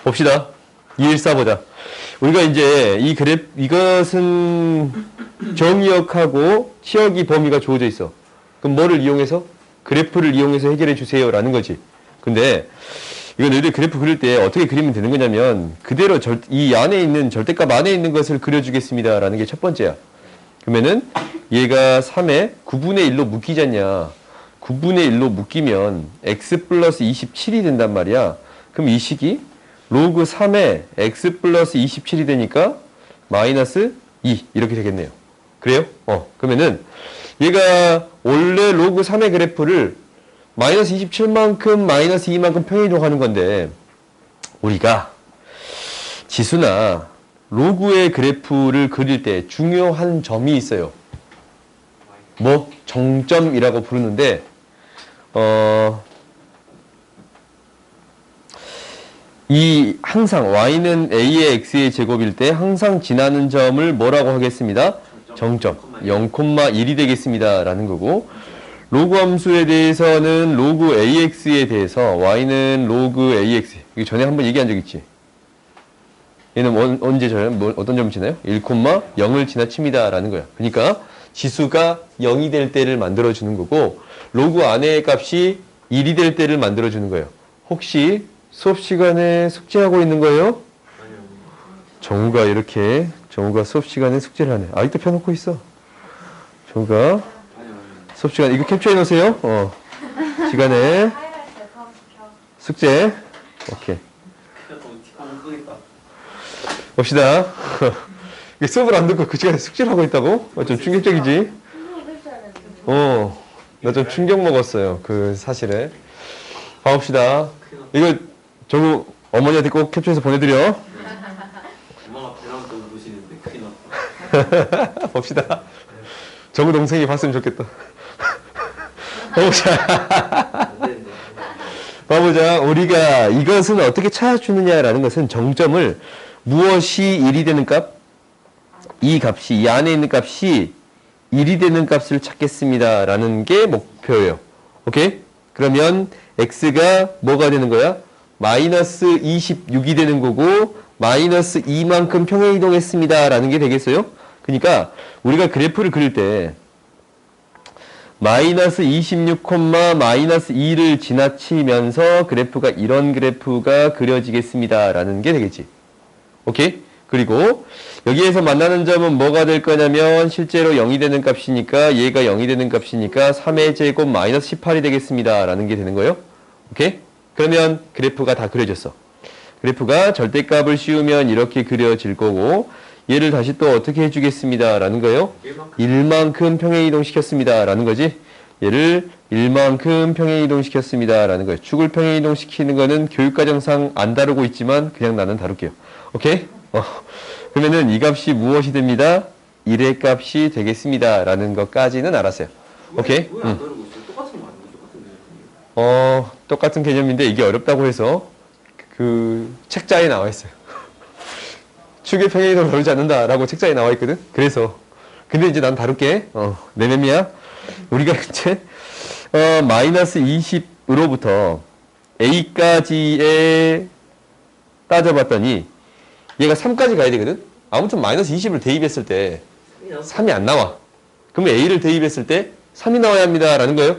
봅시다. 214 보자. 우리가 이제 이것은 정의역하고 치역이 범위가 주어져 있어. 그럼 뭐를 이용해서? 그래프를 이용해서 해결해 주세요 라는 거지. 근데 이거 너희들 그래프 그릴 때 어떻게 그리면 되는 거냐면 그대로 이 안에 있는 절대값 안에 있는 것을 그려주겠습니다 라는 게 첫 번째야. 그러면은 얘가 3에 9분의 1로 묶이잖냐. 9분의 1로 묶이면 x 플러스 27이 된단 말이야. 그럼 이 식이 로그 3에 x 플러스 27이 되니까 마이너스 2 이렇게 되겠네요. 그래요? 그러면은 얘가 원래 로그 3의 그래프를 마이너스 27만큼 마이너스 2만큼 평행이동하는 건데 우리가 지수나 로그의 그래프를 그릴 때 중요한 점이 있어요. 뭐? 정점이라고 부르는데 이 항상 y는 a의 x의 제곱일 때 항상 지나는 점을 뭐라고 하겠습니다? 정점 0,1이 되겠습니다 라는 거고 로그 함수에 대해서는 로그 ax에 대해서 y는 로그 ax 이거 전에 한번 얘기한 적 있지? 얘는 언제 어떤 점 지나요? 1,0을 지나칩니다 라는 거야. 그러니까 지수가 0이 될 때를 만들어주는 거고 로그 안의 값이 1이 될 때를 만들어주는 거예요. 혹시 수업 시간에 숙제하고 있는 거예요? 정우가 수업 시간에 숙제를 하네. 아직도 펴놓고 있어. 정우가 수업 시간 이거 캡처해 놓으세요. 시간에 숙제. 오케이. 봅시다. 수업을 안 듣고 그 시간에 숙제를 하고 있다고? 좀 충격적이지? 나 좀 충격 먹었어요. 그 사실에. 봐봅시다. 이거 정우 어머니한테 꼭 캡처해서 보내드려. 엄마가 배랑 좀 보시는데 큰일 났다. 봅시다. 정우 동생이 봤으면 좋겠다. 봐보자. 우리가 이것은 어떻게 찾아주느냐라는 것은 정점을 무엇이 1이 되는 값? 이 안에 있는 값이 1이 되는 값을 찾겠습니다. 라는 게 목표예요. 오케이? 그러면 x가 뭐가 되는 거야? 마이너스 26이 되는 거고 마이너스 2만큼 평행이동했습니다. 라는 게 되겠어요? 그러니까 우리가 그래프를 그릴 때 마이너스 26, 마이너스 2를 지나치면서 그래프가 이런 그래프가 그려지겠습니다. 라는 게 되겠지. 오케이? 그리고 여기에서 만나는 점은 뭐가 될 거냐면 실제로 0이 되는 값이니까 얘가 0이 되는 값이니까 3의 제곱 마이너스 18이 되겠습니다. 라는 게 되는 거예요. 오케이? 그러면 그래프가 다 그려졌어. 그래프가 절대값을 씌우면 이렇게 그려질 거고 얘를 다시 또 어떻게 해주겠습니다. 라는 거예요. 1만큼 평행이동 시켰습니다. 라는 거지. 얘를 1만큼 평행이동 시켰습니다. 라는 거예요. 축을 평행이동 시키는 거는 교육과정상 안 다루고 있지만 그냥 나는 다룰게요. 오케이? 그러면은 이 값이 무엇이 됩니다? 1의 값이 되겠습니다. 라는 것까지는 알았어요. 오케이? 왜안 다루고 있어요? 똑같은 거 아니에요? 똑같은 개념이에요? 똑같은 개념인데 이게 어렵다고 해서 그 책자에 나와 있어요. 축의 평행이동을 다루지 않는다라고 책자에 나와 있거든. 그래서 근데 이제 난 다룰게. 내 맴이야. 우리가 이제 마이너스 20으로부터 a까지에 따져봤더니 얘가 3까지 가야 되거든. 아무튼 마이너스 20을 대입했을 때 3이 안 나와. 그러면 a를 대입했을 때 3이 나와야 합니다. 라는 거예요.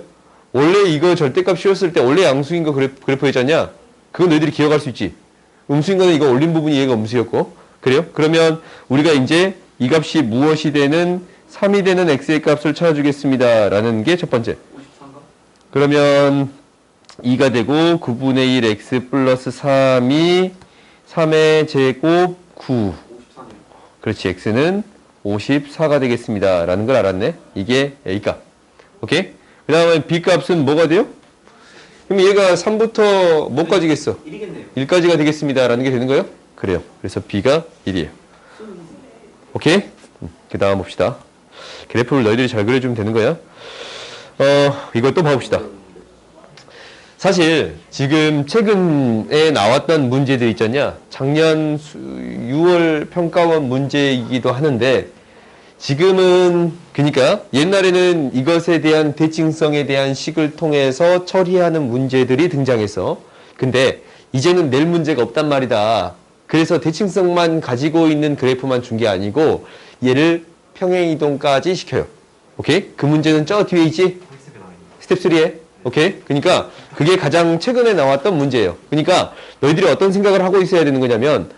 원래 이거 절대값 씌웠을 때 원래 양수인 거 그래프였잖냐. 그건 너희들이 기억할 수 있지. 음수인 거는 이거 올린 부분이 얘가 음수였고. 그래요? 그러면 우리가 이제 이 값이 무엇이 되는 3이 되는 x의 값을 찾아주겠습니다. 라는 게 첫 번째. 53가? 그러면 2가 되고 9분의 1 x 플러스 3이 3의 제곱 9. 53이요. 그렇지. x는 54가 되겠습니다. 라는 걸 알았네. 이게 a값. 오케이? 그 다음에 b값은 뭐가 돼요? 그럼 얘가 3부터 뭐까지 겠어? 1이겠네요. 1까지가 되겠습니다. 라는 게 되는 거예요? 그래요. 그래서 b가 1이에요. 오케이? 그 다음 봅시다. 그래프를 너희들이 잘 그려주면 되는 거야. 이것도 봐봅시다. 사실 지금 최근에 나왔던 문제들 있잖냐. 작년 6월 평가원 문제이기도 하는데 지금은 그러니까 옛날에는 이것에 대한 대칭성에 대한 식을 통해서 처리하는 문제들이 등장해서 근데 이제는 낼 문제가 없단 말이다. 그래서 대칭성만 가지고 있는 그래프만 준 게 아니고 얘를 평행이동까지 시켜요. 오케이? 그 문제는 저 뒤에 있지? 스텝 3에. 오케이? 그러니까 그게 가장 최근에 나왔던 문제예요. 그러니까 너희들이 어떤 생각을 하고 있어야 되는 거냐면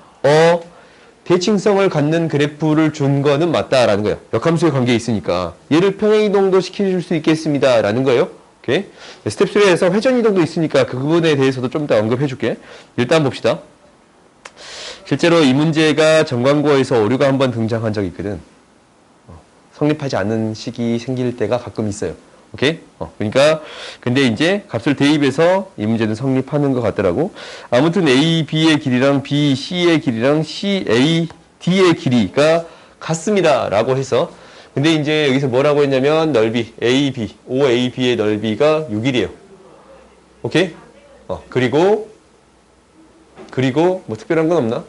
대칭성을 갖는 그래프를 준 거는 맞다라는 거예요. 역함수의 관계에 있으니까. 얘를 평행이동도 시켜줄 수 있겠습니다. 라는 거예요. 오케이? 스텝 3에서 회전이동도 있으니까 그 부분에 대해서도 좀 더 언급해 줄게. 일단 봅시다. 실제로 이 문제가 전광고에서 오류가 한번 등장한 적이 있거든. 성립하지 않는 식이 생길 때가 가끔 있어요. 오케이? 그러니까 근데 이제 값을 대입해서 이 문제는 성립하는 것 같더라고. 아무튼 A, B의 길이랑 B, C의 길이랑 C, A, D의 길이가 같습니다. 라고 해서 근데 이제 여기서 뭐라고 했냐면 넓이 A, B, OA, B의 넓이가 6일이에요. 오케이? 그리고 뭐 특별한 건 없나?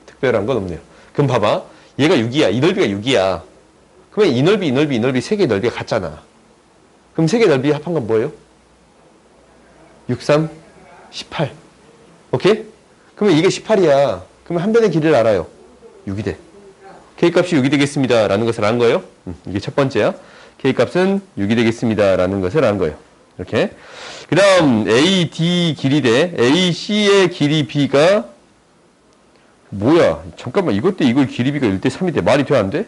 특별한 건 없네요. 그럼 봐봐. 얘가 6이야. 이 넓이가 6이야. 그러면 이 넓이 세 개의 넓이가 같잖아. 그럼 세 개의 넓이 합한 건 뭐예요? 6, 3, 18. 오케이? 그러면 이게 18이야. 그러면 한 변의 길이를 알아요. 6이 돼. K값이 6이 되겠습니다. 라는 것을 안 거예요. 이게 첫 번째야. K값은 6이 되겠습니다. 라는 것을 안 거예요. 이렇게. 그 다음 AD 길이 대 AC의 길이 B가 뭐야? 잠깐만 이것 대 이걸 길이 B가 1대 3이 돼. 말이 돼? 안 돼?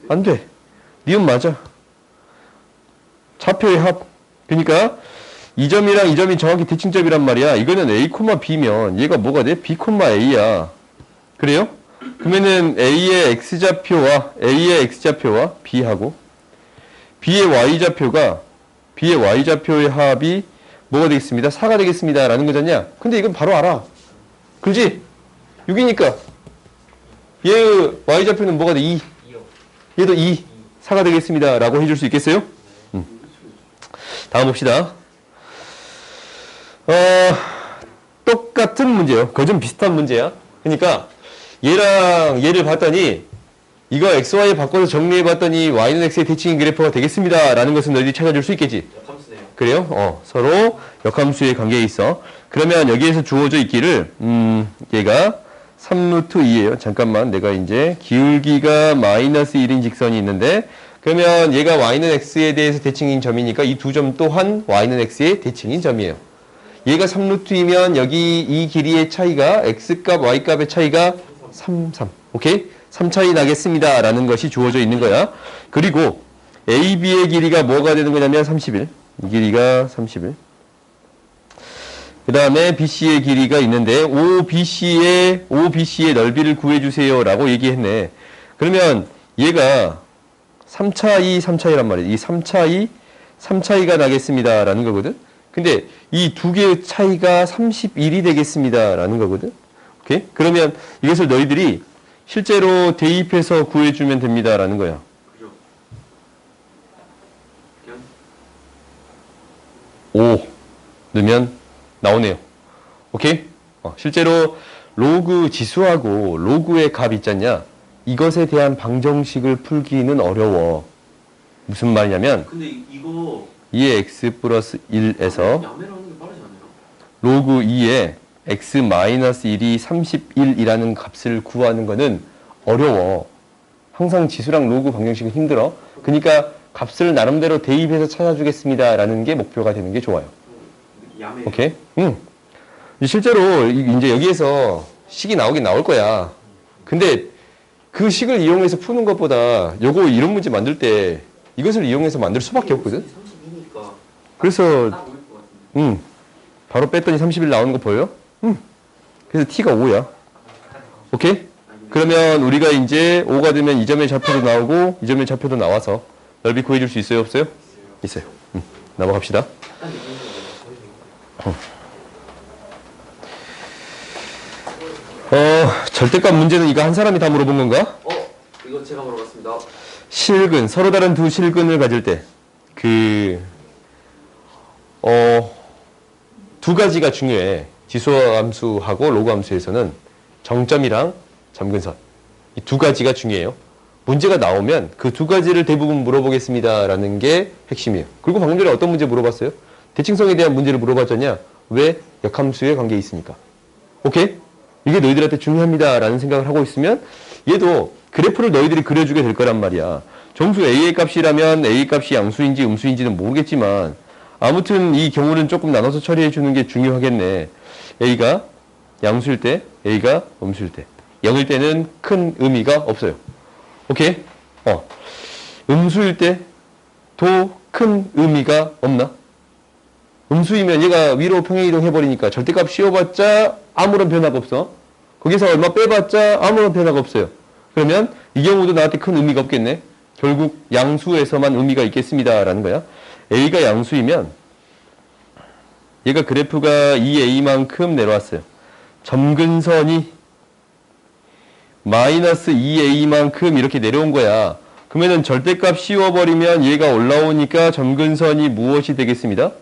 안 돼. 니은 맞아. 좌표의 합. 그러니까 이 점이랑 이 점이 정확히 대칭점이란 말이야. 이거는 A, B면 얘가 뭐가 돼? B, A야. 그래요? 그러면은 A의 X좌표와 B하고 B의 Y좌표의 합이 뭐가 되겠습니다? 4가 되겠습니다. 라는 거잖냐? 근데 이건 바로 알아. 그렇지? 6이니까 얘의 Y좌표는 뭐가 돼? 2. 얘도 2. 4가 되겠습니다. 라고 해줄 수 있겠어요? 다음 봅시다. 똑같은 문제요. 그거 좀 비슷한 문제야. 그러니까 얘랑 얘를 봤더니 이거 XY 바꿔서 정리해봤더니 Y는 X의 대칭인 그래프가 되겠습니다. 라는 것은 너희들이 찾아줄 수 있겠지? 역함수네요. 그래요? 서로 역함수의 관계에 있어. 그러면 여기에서 주어져 있기를 얘가 3루트 2예요. 잠깐만 내가 이제 기울기가 마이너스 1인 직선이 있는데 그러면 얘가 Y는 X에 대해서 대칭인 점이니까 이 두 점 또한 Y는 X의 대칭인 점이에요. 얘가 3루트이면 여기 이 길이의 차이가 X값, Y값의 차이가 3. 오케이? 3 차이 나겠습니다. 라는 것이 주어져 있는 거야. 그리고 AB의 길이가 뭐가 되는 거냐면 30일. 이 길이가 30일. 그 다음에 BC의 길이가 있는데 OBC의 넓이를 구해주세요. 라고 얘기했네. 그러면 얘가 3차이란 말이에요. 이 3차이가 나겠습니다. 라는 거거든. 근데 이 두 개의 차이가 31이 되겠습니다. 라는 거거든. 오케이? 그러면 이것을 너희들이 실제로 대입해서 구해주면 됩니다. 라는 거야. 그죠? 그냥 5 넣으면 나오네요. 오케이? 실제로 로그 지수하고 로그의 값 있잖냐? 이것에 대한 방정식을 풀기는 어려워. 무슨 말이냐면 근데 이거 2의 x 플러스 1에서 야매로 하는 게 빠르지 않아요? 로그 2의 x 마이너스 1이 31이라는 값을 구하는 거는 어려워. 항상 지수랑 로그 방정식은 힘들어. 그러니까 값을 나름대로 대입해서 찾아주겠습니다. 라는 게 목표가 되는 게 좋아요. 야매. 오케이? 실제로 이제 여기에서 식이 나오긴 나올 거야. 근데 그 식을 이용해서 푸는 것보다 요거 이런 문제 만들 때 이것을 이용해서 만들 수밖에 없거든. 32니까 그래서 딱 오를 것 같은데. 바로 뺐더니 31 나오는 거 보여요? 그래서 t가 5야. 오케이? 그러면 우리가 이제 5가 되면 이 점의 좌표도 나오고 이 점의 좌표도 나와서 넓이 구해줄 수 있어요? 없어요? 있어요. 넘어갑시다. 딱 얘기한 거 절대값 문제는 이거 한 사람이 다 물어본 건가? 이거 제가 물어봤습니다. 실근, 서로 다른 두 실근을 가질 때, 두 가지가 중요해. 지수함수하고 로그함수에서는 정점이랑 점근선. 이 두 가지가 중요해요. 문제가 나오면 그 두 가지를 대부분 물어보겠습니다. 라는 게 핵심이에요. 그리고 방금 전에 어떤 문제 물어봤어요? 대칭성에 대한 문제를 물어봤잖냐? 왜? 역함수의 관계에 있으니까. 오케이? 이게 너희들한테 중요합니다라는 생각을 하고 있으면 얘도 그래프를 너희들이 그려주게 될 거란 말이야. 정수 A의 값이라면 A 값이 양수인지 음수인지는 모르겠지만 아무튼 이 경우는 조금 나눠서 처리해 주는 게 중요하겠네. A가 양수일 때, A가 음수일 때. 0일 때는 큰 의미가 없어요. 오케이? 음수일 때도 큰 의미가 없나? 음수이면 얘가 위로 평행이동 해버리니까 절대값 씌워봤자 아무런 변화가 없어. 거기서 얼마 빼봤자 아무런 변화가 없어요. 그러면 이 경우도 나한테 큰 의미가 없겠네. 결국 양수에서만 의미가 있겠습니다라는 거야. A가 양수이면 얘가 그래프가 2A만큼 내려왔어요. 점근선이 마이너스 2A만큼 이렇게 내려온 거야. 그러면은 절대값 씌워버리면 얘가 올라오니까 점근선이 무엇이 되겠습니다?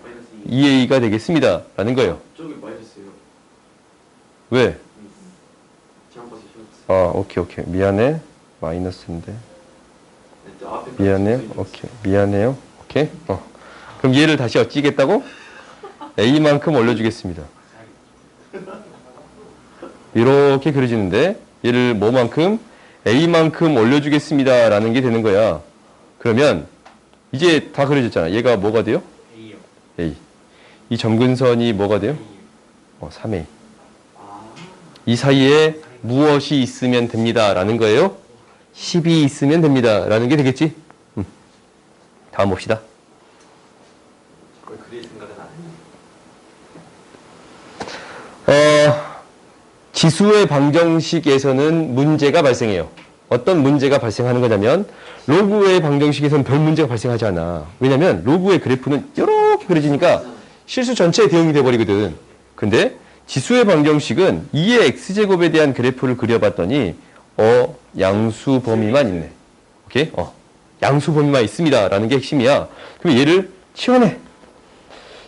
2A가 되겠습니다. 라는 거예요. 저기 마이너스예요. 왜? 지난번에 쉬었어요. 오케이. 미안해. 마이너스인데. 네, 앞에 미안해요. 오케이. 미안해요. 오케이. 그럼 얘를 다시 어찌겠다고? A만큼 올려주겠습니다. 이렇게 그려지는데 얘를 뭐만큼? A만큼 올려주겠습니다. 라는 게 되는 거야. 그러면 이제 다 그려졌잖아. 얘가 뭐가 돼요? A요. A. 이 점근선이 뭐가 돼요? 3A. 이 사이에 무엇이 있으면 됩니다. 라는 거예요. 10이 있으면 됩니다. 라는 게 되겠지? 다음 봅시다. 그걸 그릴 생각은 안 해요. 지수의 방정식에서는 문제가 발생해요. 어떤 문제가 발생하는 거냐면 로그의 방정식에서는 별 문제가 발생하지 않아. 왜냐면 로그의 그래프는 이렇게 그려지니까 실수 전체에 대응이 돼버리거든. 근데 지수의 방정식은 2의 x제곱에 대한 그래프를 그려봤더니 양수 범위만 있네. 오케이? 양수 범위만 있습니다. 라는 게 핵심이야. 그럼 얘를 치워내.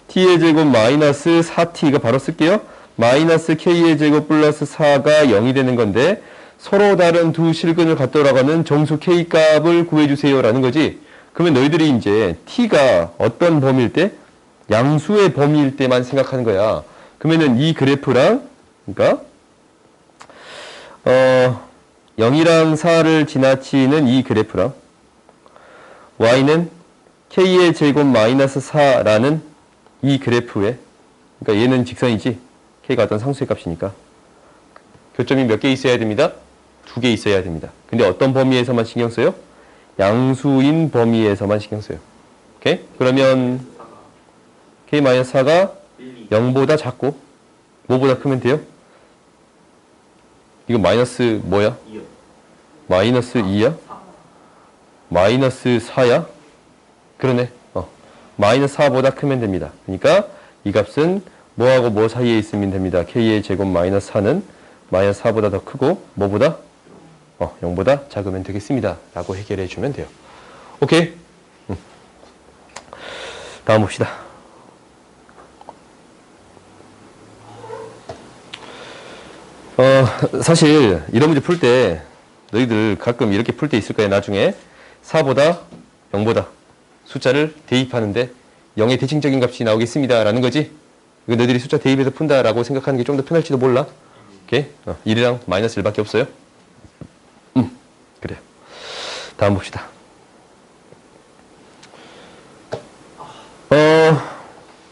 t의 제곱 마이너스 4t 이거 바로 쓸게요. 마이너스 k의 제곱 플러스 4가 0이 되는 건데 서로 다른 두 실근을 갖돌아가는 정수 k 값을 구해주세요. 라는 거지. 그러면 너희들이 이제 t가 어떤 범위일 때? 양수의 범위일 때만 생각하는 거야. 그러면은 이 그래프랑, 그러니까 0이랑 4를 지나치는 이 그래프랑 y는 k의 제곱 마이너스 4라는 이 그래프에, 그러니까 얘는 직선이지, k가 어떤 상수의 값이니까 교점이 몇 개 있어야 됩니다? 2개 있어야 됩니다. 근데 어떤 범위에서만 신경 써요? 양수인 범위에서만 신경 써요. 오케이? 그러면 k-4가 0보다 작고 뭐보다 크면 돼요? 이거 마이너스 뭐야? 2요. 마이너스 2야? 마이너스 4야? 그러네. 마이너스 4보다 크면 됩니다. 그러니까 이 값은 뭐하고 뭐 사이에 있으면 됩니다. k의 제곱 마이너스 4는 마이너스 4보다 더 크고 뭐보다? 0보다 작으면 되겠습니다. 라고 해결해 주면 돼요. 오케이? 다음 봅시다. 사실 이런 문제 풀 때 너희들 가끔 이렇게 풀 때 있을 거야. 나중에 4보다 0보다 숫자를 대입하는데 0의 대칭적인 값이 나오겠습니다. 라는 거지. 이거 너희들이 숫자 대입해서 푼다라고 생각하는 게 좀 더 편할지도 몰라. 오케이? 1이랑 마이너스 1밖에 없어요. 그래요. 다음 봅시다.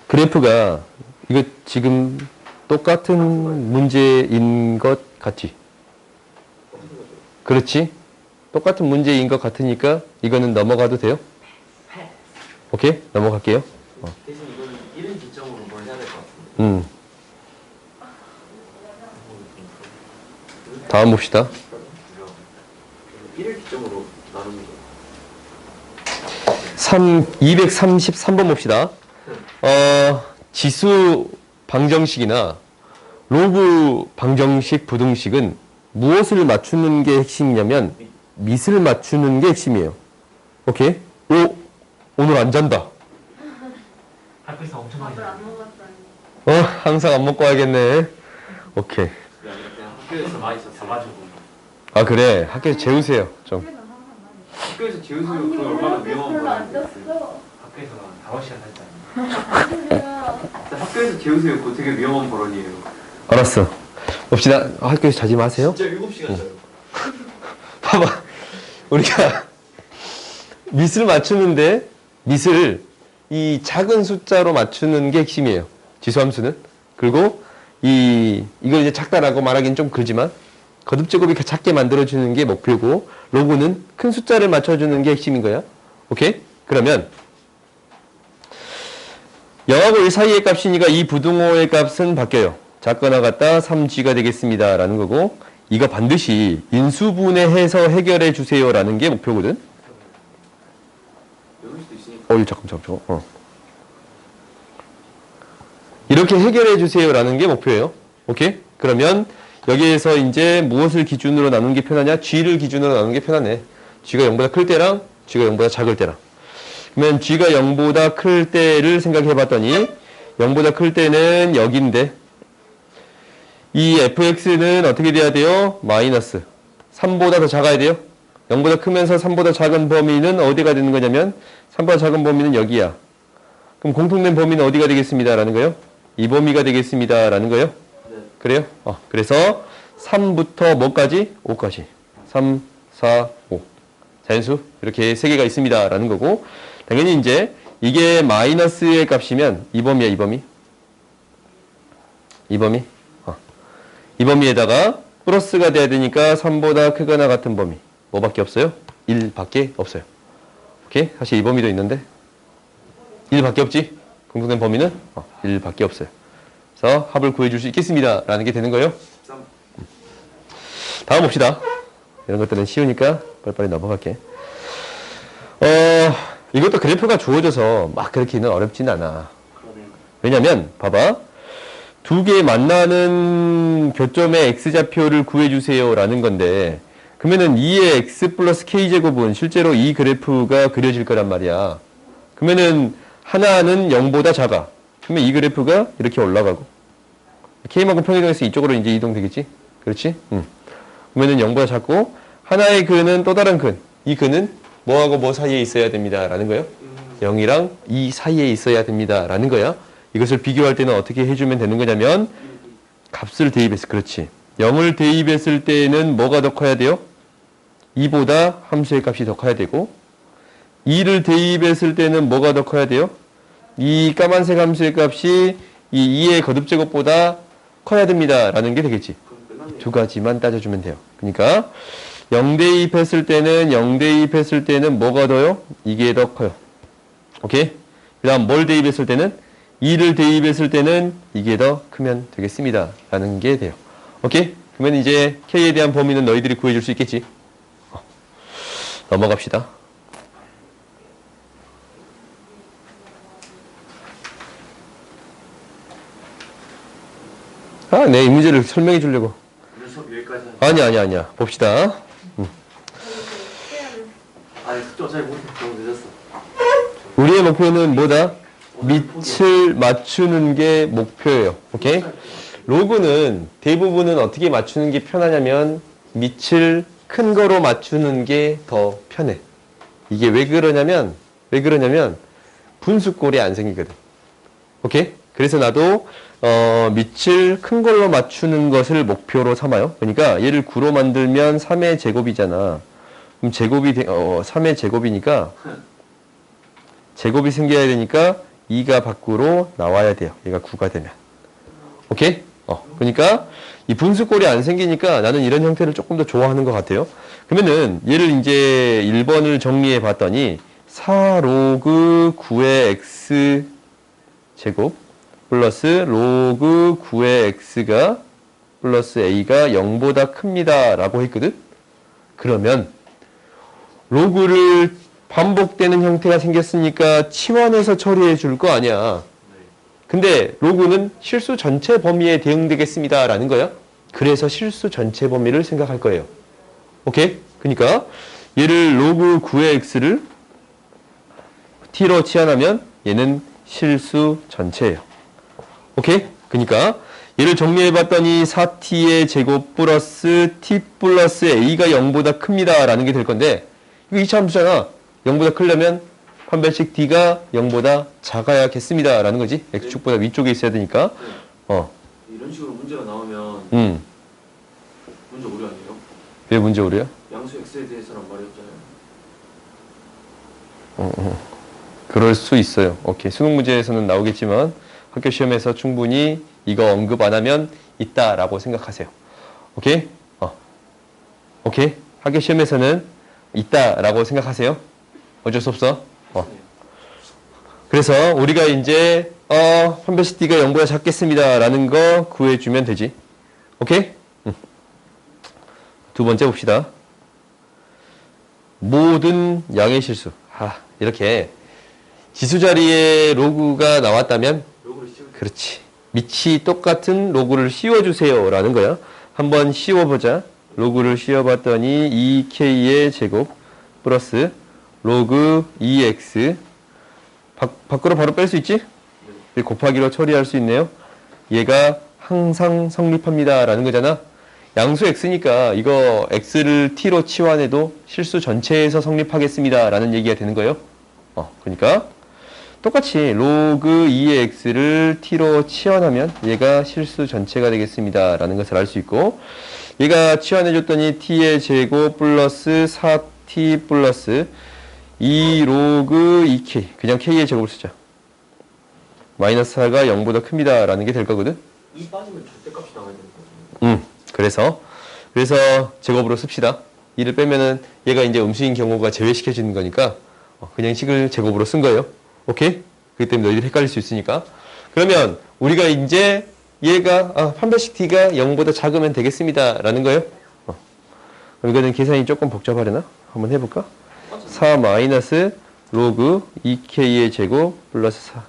그래프가 이거 지금 똑같은 문제인 것 같지? 그렇지? 똑같은 문제인 것 같으니까 이거는 넘어가도 돼요? 오케이? 넘어갈게요. 대신 이거는 1인 기점으로 뭘 해야 될 것 같은데. 다음 봅시다. 1을 기점으로 나누는 거. 233번 봅시다. 지수 방정식이나 로그 방정식 부등식은 무엇을 맞추는 게 핵심이냐면 밑을 맞추는 게 핵심이에요. 오케이? 오늘 안 잔다. 학교에서 엄청 많이 밥을 안 먹었더니 항상 안 먹고 와야겠네. 오케이. 그냥 학교에서 많이 잡아주고. 아, 그래. 학교에서 재우세요. 좀. 학교에서 항상 많이 학교에서 재우세요. 아니 그거 얼마나 오늘 위험한 별로 안 거야. 쪘어. 학교에서 5시간 살잖아. 아니야. 학교에서 재우세요. 그거 되게 위험한 발언이에요. 알았어. 봅시다. 학교에서 자지 마세요. 진짜 7시간 자요. 봐봐. 우리가 밑을 맞추는데 밑을 이 작은 숫자로 맞추는 게 핵심이에요. 지수함수는. 그리고 이걸 이제 작다라고 말하기는 좀 그러지만 거듭제곱이 작게 만들어주는 게 목표고 로그는 큰 숫자를 맞춰주는 게 핵심인 거야. 오케이? 그러면 0하고 1 사이의 값이니까 이 부등호의 값은 바뀌어요. 작거나 같다 3g가 되겠습니다. 라는 거고 이거 반드시 인수분해해서 해결해 주세요. 라는 게 목표거든. 이럴 수도 있으니까. 잠깐. 이렇게 해결해 주세요. 라는 게 목표예요. 오케이? 그러면 여기에서 이제 무엇을 기준으로 나누는 게 편하냐? g를 기준으로 나누는 게 편하네. g가 0보다 클 때랑 g가 0보다 작을 때랑. 그러면 g가 0보다 클 때를 생각해 봤더니 0보다 클 때는 여기인데 이 fx는 어떻게 돼야 돼요? 마이너스 3보다 더 작아야 돼요. 0보다 크면서 3보다 작은 범위는 어디가 되는 거냐면 3보다 작은 범위는 여기야. 그럼 공통된 범위는 어디가 되겠습니다. 라는 거예요? 이 범위가 되겠습니다. 라는 거예요? 네. 그래요? 그래서 3부터 뭐까지? 5까지. 3, 4, 5. 자연수 이렇게 세 개가 있습니다. 라는 거고 당연히 이제 이게 마이너스의 값이면 이 범위야, 이 범위. 이 범위. 이 범위에다가 플러스가 돼야 되니까 3보다 크거나 같은 범위. 뭐밖에 없어요? 1밖에 없어요. 오케이? 사실 이 범위도 있는데 1밖에 없지? 공통된 범위는 1밖에 없어요. 그래서 합을 구해줄 수 있겠습니다. 라는 게 되는 거예요. 3. 다음 봅시다. 이런 것들은 쉬우니까 빨리빨리 넘어갈게. 이것도 그래프가 주어져서 막 그렇게는 어렵진 않아. 그러네요. 왜냐면 봐봐. 두 개 만나는 교점의 x좌표를 구해주세요 라는 건데 그러면은 2의 x 플러스 k제곱은 실제로 이 그래프가 그려질 거란 말이야. 그러면은 하나는 0보다 작아. 그러면 이 그래프가 이렇게 올라가고 k만큼 평행정에서 이쪽으로 이제 이동되겠지? 그렇지? 그러면은 0보다 작고 하나의 근은 또 다른 근. 이 근은 뭐하고 뭐 사이에 있어야 됩니다. 라는 거예요. 0이랑 2 사이에 있어야 됩니다. 라는 거야. 이것을 비교할 때는 어떻게 해주면 되는 거냐면 값을 대입해서 그렇지. 0을 대입했을 때는 뭐가 더 커야 돼요? 2보다 함수의 값이 더 커야 되고 2를 대입했을 때는 뭐가 더 커야 돼요? 이 까만색 함수의 값이 이 2의 거듭제곱보다 커야 됩니다. 라는 게 되겠지. 그럼 끝났네요. 두 가지만 따져주면 돼요. 그러니까 0 대입했을 때는 0 대입했을 때는 뭐가 더요? 이게 더 커요. 오케이? 그 다음 뭘 대입했을 때는 2를 대입했을 때는 이게 더 크면 되겠습니다. 라는 게 돼요. 오케이? 그러면 이제 K에 대한 범위는 너희들이 구해줄 수 있겠지? 넘어갑시다. 이 문제를 설명해 주려고. 오늘 수업 여기까지 하죠. 아니야. 봅시다. 아니, 좀 잘 못해. 너무 늦었어. 우리의 목표는 뭐다? 밑을 맞추는 게 목표예요. 오케이? 로그는 대부분은 어떻게 맞추는 게 편하냐면 밑을 큰 거로 맞추는 게 더 편해. 이게 왜 그러냐면 분수꼴이 안 생기거든. 오케이? 그래서 나도 밑을 큰 걸로 맞추는 것을 목표로 삼아요. 그러니까 얘를 9로 만들면 3의 제곱이잖아. 그럼 제곱이 3의 제곱이니까 제곱이 생겨야 되니까 2가 밖으로 나와야 돼요. 얘가 9가 되면. 오케이? 그러니까 이 분수꼴이 안 생기니까 나는 이런 형태를 조금 더 좋아하는 것 같아요. 그러면은 얘를 이제 1번을 정리해 봤더니 4 로그 9의 x 제곱 플러스 로그 9의 x가 플러스 a가 0보다 큽니다. 라고 했거든? 그러면 로그를 반복되는 형태가 생겼으니까 치환해서 처리해 줄 거 아니야. 근데 로그는 실수 전체 범위에 대응되겠습니다. 라는 거야. 그래서 실수 전체 범위를 생각할 거예요. 오케이? 그러니까 얘를 로그 9의 x를 t로 치환하면 얘는 실수 전체예요. 오케이? 그러니까 얘를 정리해 봤더니 4t의 제곱 플러스 t 플러스 a가 0보다 큽니다. 라는 게 될 건데 이거 2차 함수잖아. 0보다 크려면 판별식 d가 0보다 작아야겠습니다. 라는 거지. x축보다 위쪽에 있어야 되니까. 이런 식으로 문제가 나오면 문제 오류 아니에요? 왜 문제 오류야? 양수 x에 대해서란 말이었잖아요. 그럴 수 있어요. 오케이. 수능 문제에서는 나오겠지만 학교 시험에서 충분히 이거 언급 안 하면 있다라고 생각하세요. 오케이? 오케이. 학교 시험에서는 있다라고 생각하세요. 어쩔 수 없어. 그래서 우리가 이제 판별식 D가 0보다 작겠습니다 라는 거 구해주면 되지. 오케이? 두 번째 봅시다. 모든 양의 실수. 이렇게 지수 자리에 로그가 나왔다면 로그를 씌우. 그렇지. 밑이 똑같은 로그를 씌워주세요 라는 거야. 한번 씌워보자. 로그를 씌워봤더니 2k의 제곱 플러스 로그 2x 밖으로 바로 뺄 수 있지? 곱하기로 처리할 수 있네요. 얘가 항상 성립합니다 라는 거잖아. 양수 x니까 이거 x를 t로 치환해도 실수 전체에서 성립하겠습니다 라는 얘기가 되는 거예요. 그러니까 똑같이 로그 2의 x를 t로 치환하면 얘가 실수 전체가 되겠습니다 라는 것을 알 수 있고, 얘가 치환해줬더니 t의 제곱 플러스 4t 플러스 2 로그 2k, 그냥 k의 제곱을 쓰자. 마이너스 4가 0보다 큽니다 라는 게 될 거거든. 2 빠지면 절대값이 나와야 되는 거죠. 그래서 제곱으로 씁시다. 2를 빼면은 얘가 이제 음수인 경우가 제외시켜지는 거니까 그냥 식을 제곱으로 쓴 거예요. 오케이? 그렇기 때문에 너희들이 헷갈릴 수 있으니까. 그러면 우리가 이제 얘가 판별식 D가 0보다 작으면 되겠습니다 라는 거예요. 그럼 이거는 계산이 조금 복잡하려나? 한번 해볼까? 4 마이너스 로그 2k의 제곱 플러스 4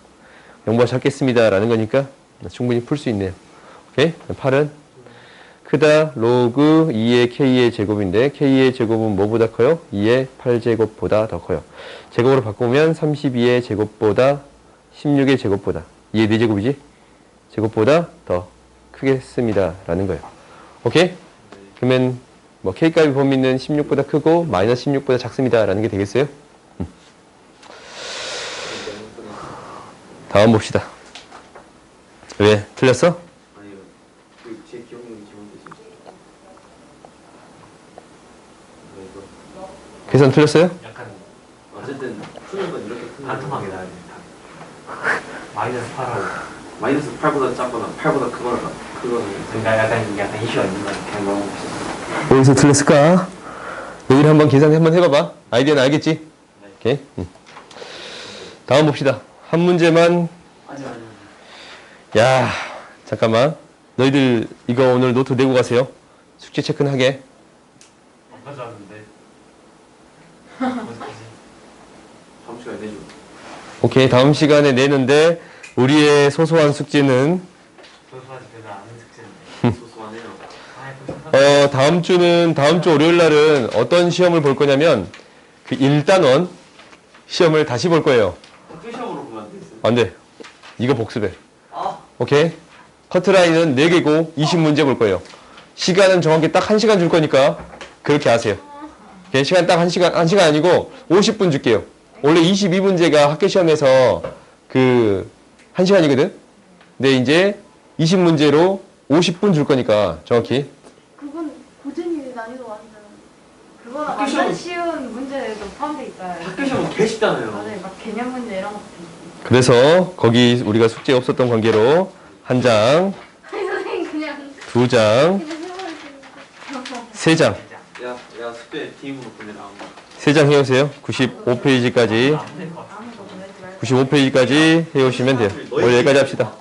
0보다 작겠습니다 라는 거니까 충분히 풀 수 있네요. 오케이? 8은 크다 로그 2의 k의 제곱인데 k의 제곱은 뭐보다 커요? 2의 8제곱보다 더 커요. 제곱으로 바꾸면 32의 제곱보다 16의 제곱보다 2의 4제곱이지? 제곱보다 더 크겠습니다 라는 거예요. 오케이? 그러면 뭐 k값의 범위는 16보다 크고 마이너스 16보다 작습니다 라는 게 되겠어요? 다음 봅시다. 왜? 틀렸어? 아니요. 제 기억력이 잘못됐어요. 계산 틀렸어요? 약간 어쨌든 푸는 건 이렇게 푸는 반토막이 나야 됩니다. 마이너스 8하고 마이너스 8보다 작거나 8보다 크거나 그거는 그러니까 약간 이슈가 있는 거 그냥 넘어봅시다. 어디서 틀렸을까? 여기를 한번 계산 한번 해봐봐. 아이디어는 알겠지? 오케이. 다음 봅시다. 한 문제만. 아니요. 야, 잠깐만. 너희들 이거 오늘 노트 내고 가세요. 숙제 체크는 하게. 안 가져왔는데. 다음 시간에 내줘. 오케이. 다음 시간에 내는데 우리의 소소한 숙제는 소소하지 별로 안 하는 숙제인데. 소소하네요. 다음 주 월요일 날은 어떤 시험을 볼 거냐면 그 1단원 시험을 다시 볼 거예요. 학교 시험으로 보면 안 되겠어요? 안 돼. 이거 복습해. 아, 오케이? 커트라인은 4개고 20문제 볼 거예요. 시간은 정확히 딱 1시간 줄 거니까 그렇게 하세요. 오케이? 시간 딱 1시간 아니고 50분 줄게요. 원래 22문제가 학교 시험에서 그 1시간이거든? 근데 이제 20문제로 50분 줄 거니까 정확히. 그건 고전이 난이도 완전. 그거는 학교 완전 시험- 쉬운 문제에도 포함돼 있어요. 학교 시험은 개 쉽잖아요. 맞아요. 막 개념 문제 이런 것도 있고. 그래서 거기 우리가 숙제 없었던 관계로 한 장, 아니 선생님 그냥 2장, 그냥 해버리시는 3장. 야, 숙제 DM으로 보내라. 3장 해오세요. 95페이지까지. 안될것 같아. 아무것도 보내지 말고. 95페이지까지 해오시면 돼요. 오늘 여기까지 합시다.